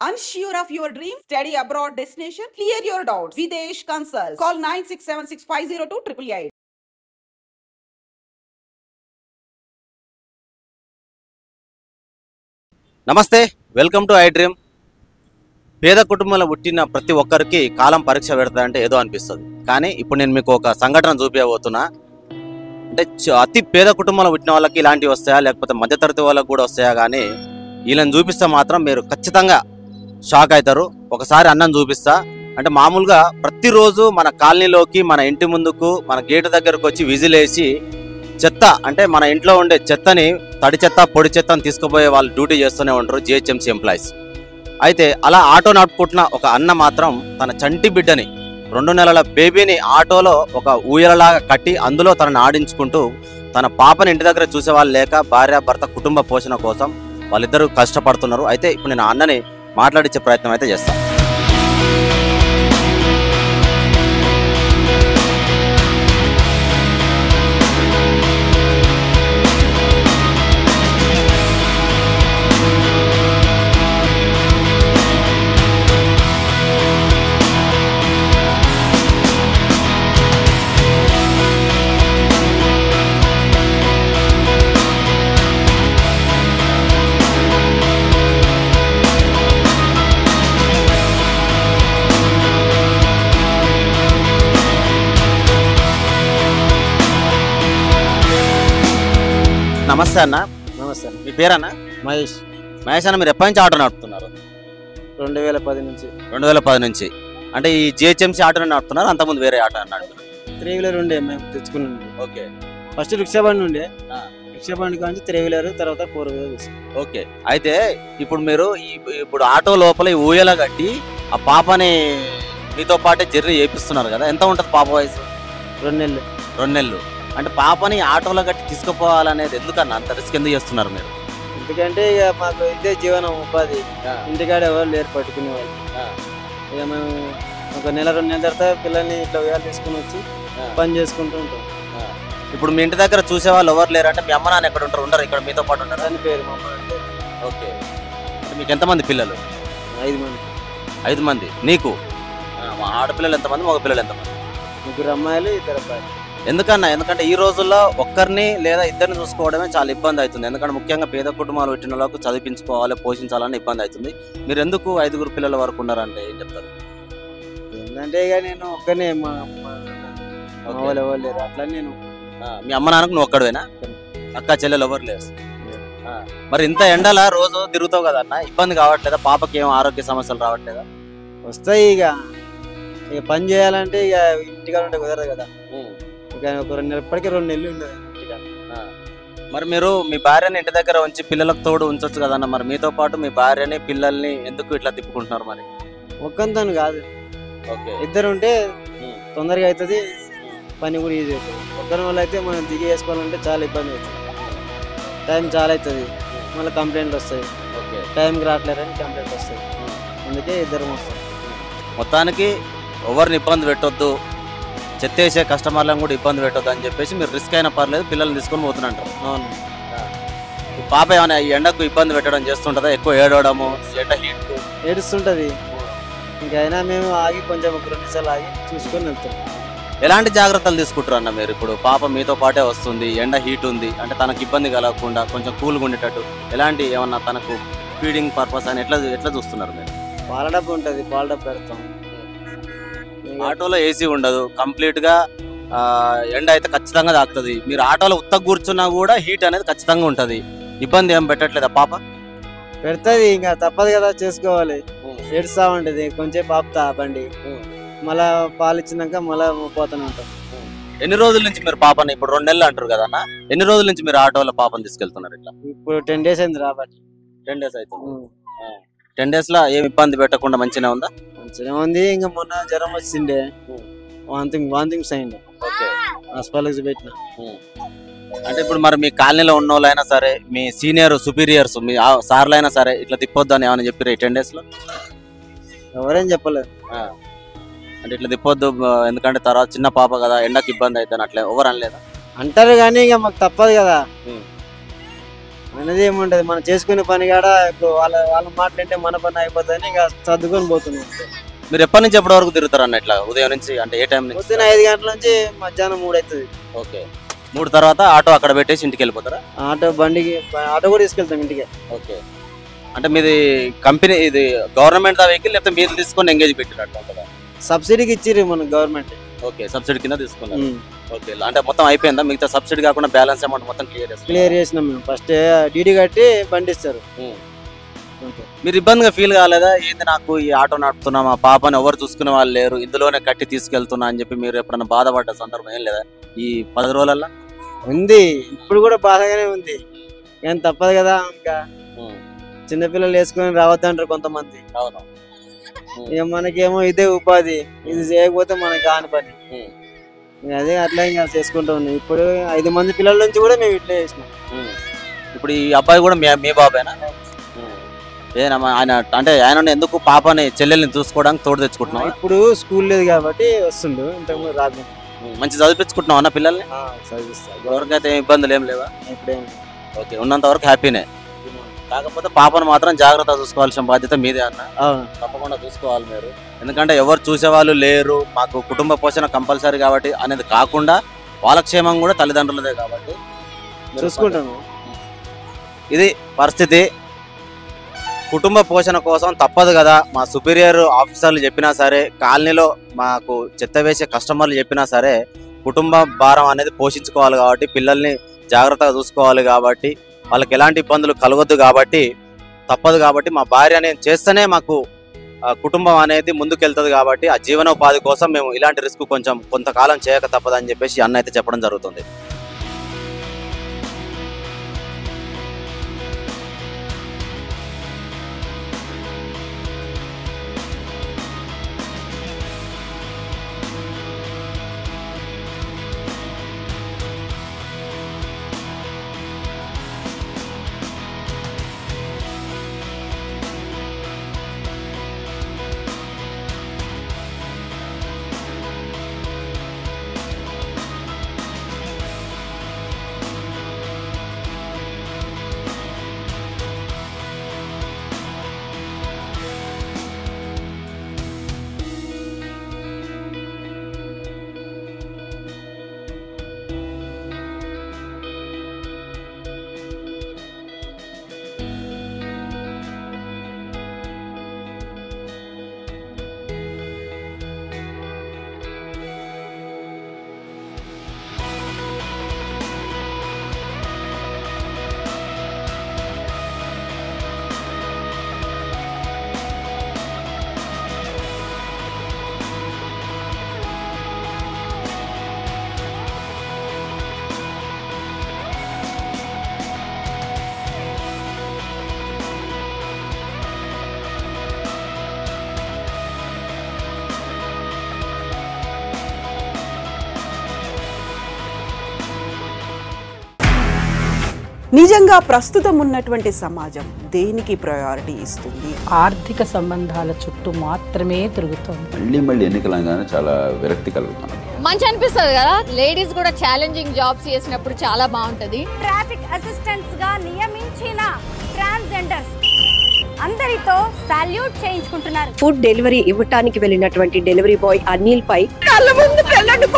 Unsure of your dream? Study abroad destination? Clear your doubts. Videsh Consult. Call 9676502888. నమస్తే, welcome to I dream. పేద కుటుంబంలో పుట్టిన ప్రతి ఒక్కరికి కాలం పరీక్ష పెడతాయంటే ఏదో అనిపిస్తుంది. కానీ ఇప్పుడు నేను మీకు ఒక సంఘటన చూపించబోతున్నా. అంటే అతి పేద కుటుంబంలో పుట్టిన వాళ్ళకి ఇలాంటివి వస్తాయా, లేకపోతే మధ్యతరగతి వాళ్ళకి కూడా వస్తాయా, కానీ వీళ్ళని చూపిస్తే మాత్రం మీరు ఖచ్చితంగా షాక్ అవుతారు. ఒకసారి అన్నం చూపిస్తా. అంటే మామూలుగా ప్రతిరోజు మన కాలనీలోకి, మన ఇంటి ముందుకు, మన గేటు దగ్గరకు వచ్చి విజిలేసి చెత్త, అంటే మన ఇంట్లో ఉండే చెత్తని, తడి చెత్త పొడి చెత్తని తీసుకుపోయే వాళ్ళు డ్యూటీ చేస్తూనే ఉంటారు, జిహెచ్ఎంసీ ఎంప్లాయీస్. అయితే అలా ఆటో నడుపుకుంటున్న ఒక అన్న మాత్రం తన చంటి బిడ్డని, 2 నెలల బేబీని ఆటోలో ఒక ఊయలలాగా కట్టి అందులో తనని ఆడించుకుంటూ, తన పాపని ఇంటి దగ్గర చూసేవాళ్ళు లేక భార్య భర్త కుటుంబ పోషణ కోసం వాళ్ళిద్దరూ కష్టపడుతున్నారు. అయితే ఇప్పుడు నేను అన్నని మాట్లాడించే ప్రయత్నం అయితే చేస్తాను. నమస్తే అన్న. నమస్తే. మీ పేరన్నా? మహేష్. మహేష్ అన్న, మీరు ఎప్పటి నుంచి ఆటో నడుపుతున్నారు? 2010 నుంచి. 2010 నుంచి. అంటే ఈ జిహెచ్ఎంసీ ఆటోని నడుపుతున్నారు, అంతకుముందు వేరే ఆటో నడుపుతున్నారు? 3 వీలర్ ఉండే మేము తెచ్చుకున్నాం. ఓకే. ఫస్ట్ రిక్షా బండి ఉండే, రిక్షా బండి కానీ 3 వీలర్, తర్వాత 4 వీలర్ తీసుకున్నాం. ఓకే. అయితే ఇప్పుడు మీరు ఇప్పుడు ఆటో లోపల ఈ ఊయల కట్టి ఆ పాపని మీతో పాటే జర్నీ చేపిస్తున్నారు కదా, ఎంత ఉంటుంది పాప వయసు? 2 నెలలు. 2 నెలలు. అంటే పాపని ఆటోలో కట్టి తీసుకుపోవాలనేది ఎందుకన్నా అంత రిస్క్ ఎందుకు చేస్తున్నారు మీరు? ఎందుకంటే ఇక మాకు ఇదే జీవనం ఉపాధి. ఇంటికాడ ఎవరు లేరు పట్టుకునే వాళ్ళు. ఇక మేము ఒక నెల 2 నెలల తర్వాత పిల్లల్ని ఇట్లా ఉయ్యాలు తీసుకుని వచ్చి పని చేసుకుంటూ ఉంటాం. ఇప్పుడు మీ ఇంటి దగ్గర చూసే వాళ్ళు ఎవరు లేరు అంటే మీ అమ్మ నాన్న ఎక్కడ ఉంటారు? ఉండరు, ఇక్కడ మీతో పాటు ఉంటారు? దాని పేరు మా అమ్మ పేరు. ఓకే. అంటే మీకు ఎంతమంది పిల్లలు? 5 మంది. 5 మంది. నీకు ఆడపిల్లలు ఎంతమంది, మగ పిల్లలు ఎంతమంది? 3 అమ్మాయిలు, 2 అబ్బాయిలు. ఎందుకన్నా? ఎందుకంటే ఈ రోజుల్లో ఒక్కరిని లేదా ఇద్దరిని చూసుకోవడమే చాలా ఇబ్బంది అవుతుంది. ఎందుకంటే ముఖ్యంగా పేద కుటుంబాలు పెట్టిన వాళ్ళకు చదివించుకోవాలి, పోషించాలని ఇబ్బంది అవుతుంది. మీరు ఎందుకు 5 పిల్లల వరకు ఉన్నారంటే ఏం చెప్తారు? ఏంటంటే ఇక నేను ఒక్కనే, మా వాళ్ళు ఎవరు లేరు, అట్లా నేను. మీ అమ్మ నాన్నకు నువ్వు ఒక్కడవేనా? అక్క చెల్లెలు ఎవరు లేరు? మరి ఇంత ఎండలా రోజు తిరుగుతావు కదా అన్న, ఇబ్బంది కావట్లేదా? పాపకి ఏం ఆరోగ్య సమస్యలు రావట్లేదా? వస్తాయి. ఇక పని చేయాలంటే ఇక ఇంటికాడ ఉంటే కుదరదు కదా. ఇక ఒక 2 నెలలు, ఇప్పటికే 2 నెలలు ఉండదు ఇంటికాడ. మరి మీరు మీ భార్యని ఇంటి దగ్గర ఉంచి పిల్లలకు తోడు ఉంచొచ్చు కదన్న. మరి మీతో పాటు మీ భార్యని పిల్లల్ని ఎందుకు ఇట్లా తిప్పుకుంటున్నారు మరి? ఒక్కంతో కాదు, ఓకే. ఇద్దరు ఉంటే తొందరగా అవుతుంది, పని కూడా ఈజీ అవుతుంది. ఒక్కరి వల్ల అయితే మనం దిగి వేసుకోవాలంటే చాలా ఇబ్బంది అవుతుంది, టైం చాలా అవుతుంది, మళ్ళీ కంప్లైంట్లు వస్తాయి. ఓకే. టైంకి రావట్లేరని కంప్లైంట్ వస్తాయి. అందుకే ఇద్దరం వస్తాం. మొత్తానికి ఎవరిని ఇబ్బంది పెట్టొద్దు, చెత్తేసే కస్టమర్లను కూడా ఇబ్బంది పెట్టొద్దు అని చెప్పేసి మీరు రిస్క్ అయినా పర్లేదు పిల్లల్ని తీసుకొని పోతున్నట్టు. అవును. పాప ఏమైనా ఈ ఎండకు ఇబ్బంది పెట్టడం చేస్తుంటుందా? ఎక్కువ ఏడవడము, ఎండ హీట్ ఏడుస్తుంటుంది. ఇంకైనా మేము ఆగి కొంచెం ఒక 2 నిమిషాలు ఆగి చూసుకొని వెళ్తాం. ఎలాంటి జాగ్రత్తలు తీసుకుంటారు అన్న మీరు? ఇప్పుడు పాప మీతో పాటే వస్తుంది, ఎండ హీట్ ఉంది అంటే తనకు ఇబ్బంది కలగకుండా కొంచెం కూల్గా ఉండేటట్టు ఎలాంటి ఏమన్నా తనకు ఫీడింగ్ పర్పస్ అని ఎట్లా చూస్తున్నారు మీరు? పాల డబ్బు ఉంటుంది, పాల డబ్బు పెడతాం. ఆటోలో ఏసీ ఉండదు, కంప్లీట్గా ఎండ అయితే ఖచ్చితంగా తాకుతుంది. మీరు ఆటోలో ఉత్తగా కూర్చున్నా కూడా హీట్ అనేది ఖచ్చితంగా ఉంటుంది. ఇబ్బంది ఏం పెట్టట్లేదా పాప? పెడుతుంది, ఇంకా తప్పదు కదా, చేసుకోవాలి. ఏడుస్తూ ఉంటుంది, కొంచెం పాపుతా బండి, మళ్ళా పాలు ఇచ్చినాక మళ్ళీ పోతూనే ఉంటాం. ఎన్ని రోజుల నుంచి మీరు పాపని, ఇప్పుడు 2 నెలలు అంటారు కదా అన్న, ఎన్ని రోజుల నుంచి మీరు ఆటోలో పాపని తీసుకెళ్తున్నారు? ఇట్లా ఇప్పుడు 10 డేస్ అయింది రాబట్టి. 10 డేస్ అవుతుంది. 10 డేస్ లో ఏం ఇబ్బంది పెట్టకుండా మంచిగా ఉందా? మంచిగా ఉంది. ఇంకా మొన్న జ్వరం వచ్చిండే, వాంతింగ్స్ అయింది. ఓకే. హాస్పిటల్కి చూపెట్టిన. అంటే ఇప్పుడు మరి మీ కాలనీలో ఉన్న వాళ్ళైనా సరే, మీ సీనియర్ సుపీరియర్స్, మీ సార్లు అయినా సరే ఇట్లా తిప్పొద్దు అని ఏమైనా చెప్పారు ఈ 10 డేస్ లో? ఎవరేం చెప్పలేదు. అంటే ఇట్లా తిప్పొద్దు, ఎందుకంటే తర్వాత చిన్న పాప కదా, ఎండకి ఇబ్బంది అవుతుంది అట్లా ఎవరు అనలేదా? అంటారు కానీ ఇక మాకు తప్పదు కదా. అనేది ఏముంటది, మనం చేసుకునే పని కాడ ఇప్పుడు వాళ్ళ మాటలంటే మన పని అయిపోతుంది, ఇంకా సర్దుకొని పోతున్నాం. మీరు ఎప్పటి నుంచి ఎప్పటి వరకు తిరుగుతారు అన్న ఇట్లా? ఉదయం నుంచి అంటే ఏ టైం నుంచి? పొద్దున 5 గంటల నుంచి మధ్యాహ్నం 3 అవుతుంది. ఓకే, 3 తర్వాత ఆటో అక్కడ పెట్టేసి ఇంటికి వెళ్ళిపోతారా? ఆటో కూడా తీసుకెళ్తాం ఇంటికి. ఓకే, అంటే మీది కంపెనీ ఇది గవర్నమెంట్ వెహికల్ లేకపోతే మీరు తీసుకొని ఎంగేజ్ పెట్టినట్టు? సబ్సిడీకి ఇచ్చిర్రు మన గవర్నమెంట్. ఓకే, సబ్సిడీ కింద తీసుకున్నారు. ఓకే, అంటే మొత్తం అయిపోయిందా? మిగతా సబ్సిడీ కాకుండా బ్యాలెన్స్ అమౌంట్ మొత్తం క్లియర్ చేసినాం మేము. ఫస్ట్ డీడీ కట్టి బండి ఇస్తారు. మీరు ఇబ్బందిగా ఫీల్ కాలేదా? ఏంది నాకు ఈ ఆటో నడుపుతున్నా, మా పాపని ఎవరు చూసుకునే వాళ్ళు లేరు, ఇందులోనే కట్టి తీసుకెళ్తున్నా అని చెప్పి మీరు ఎప్పుడైనా బాధపడ్డ సందర్భం ఏం లేదా ఈ 10 రోజులలో? ఉంది, ఇప్పుడు కూడా బాధగానే ఉంది, ఏం తప్పదు కదా. ఇంకా చిన్నపిల్లలు వేసుకొని రావద్దంటారు కొంతమంది. ఇక మనకేమో ఇదే ఉపాధి, ఇది చేయకపోతే మనకి కాని పని. అదే అట్లా ఇంకా చేసుకుంటూ ఉన్నాం. ఇప్పుడు 5 మంది పిల్లల నుంచి కూడా మేము ఇట్లా చేసినాం. ఇప్పుడు ఈ అబ్బాయి కూడా మీ బాబేనా? ఆయన అంటే ఆయన ఎందుకు పాపని చెల్లెల్ని చూసుకోవడానికి తోడు తెచ్చుకుంటున్నాం? ఇప్పుడు స్కూల్ లేదు కాబట్టి వస్తుండు, ఇంతకుముందు రాదు. మంచి చదివించుకుంటున్నాం అన్న పిల్లల్ని? చదివిస్తా. ఎవరికైతే ఇబ్బందులు ఏం లేవా? ఇప్పుడేం. ఓకే, ఉన్నంత వరకు హ్యాపీనే. కాకపోతే పాపను మాత్రం జాగ్రత్తగా చూసుకోవాల్సిన బాధ్యత మీదే అన్న. తప్పకుండా చూసుకోవాలి మీరు, ఎందుకంటే ఎవరు చూసేవాళ్ళు లేరు, మాకు కుటుంబ పోషణ కంపల్సరీ కాబట్టి అనేది కాకుండా వాళ్ళ క్షేమం కూడా తల్లిదండ్రులదే కాబట్టి చూసుకుంటాను. ఇది పరిస్థితి. కుటుంబ పోషణ కోసం తప్పదు కదా, మా సుపీరియర్ ఆఫీసర్లు చెప్పినా సరే, కాలనీలో మాకు చెత్త వేసే కస్టమర్లు చెప్పినా సరే, కుటుంబ భారం అనేది పోషించుకోవాలి కాబట్టి, పిల్లల్ని జాగ్రత్తగా చూసుకోవాలి కాబట్టి, వాళ్ళకి ఎలాంటి ఇబ్బందులు కలగొద్దు కాబట్టి తప్పదు కాబట్టి, మా భార్య నేను చేస్తేనే మాకు కుటుంబం అనేది ముందుకెళ్తుంది కాబట్టి, ఆ జీవనోపాధి కోసం మేము ఇలాంటి రిస్క్ కొంతకాలం చేయక తప్పదని చెప్పేసి అన్న అయితే చెప్పడం జరుగుతుంది. నిజంగా ప్రస్తుతం ఉన్నటువంటి సమాజం దేనికి ప్రయారిటీ ఇస్తుంది? ఆర్థిక సంబంధాల చుట్టూ మాత్రమే తిరుగుతుంది. మళ్ళీ ఎన్నికలంగానే చాలా విరక్తి కలుగుతాను. మంచి అనిపిస్తుంది కదా, లేడీస్ కూడా ఛాలెంజింగ్ జాబ్స్ చేసినప్పుడు చాలా బాగుంటది. ట్రాఫిక్ అసిస్టెంట్స్ గా నియమించిన ట్రాన్స్జెండర్స్ అందరితో సాల్యూట్ చేయించుకుంటున్నారు. ఫుడ్ డెలివరీ ఇవ్వటానికి వెళ్ళినటువంటి డెలివరీ బాయ్ అనిల్ పై కళ్ళ ముందు పెళ్ళండి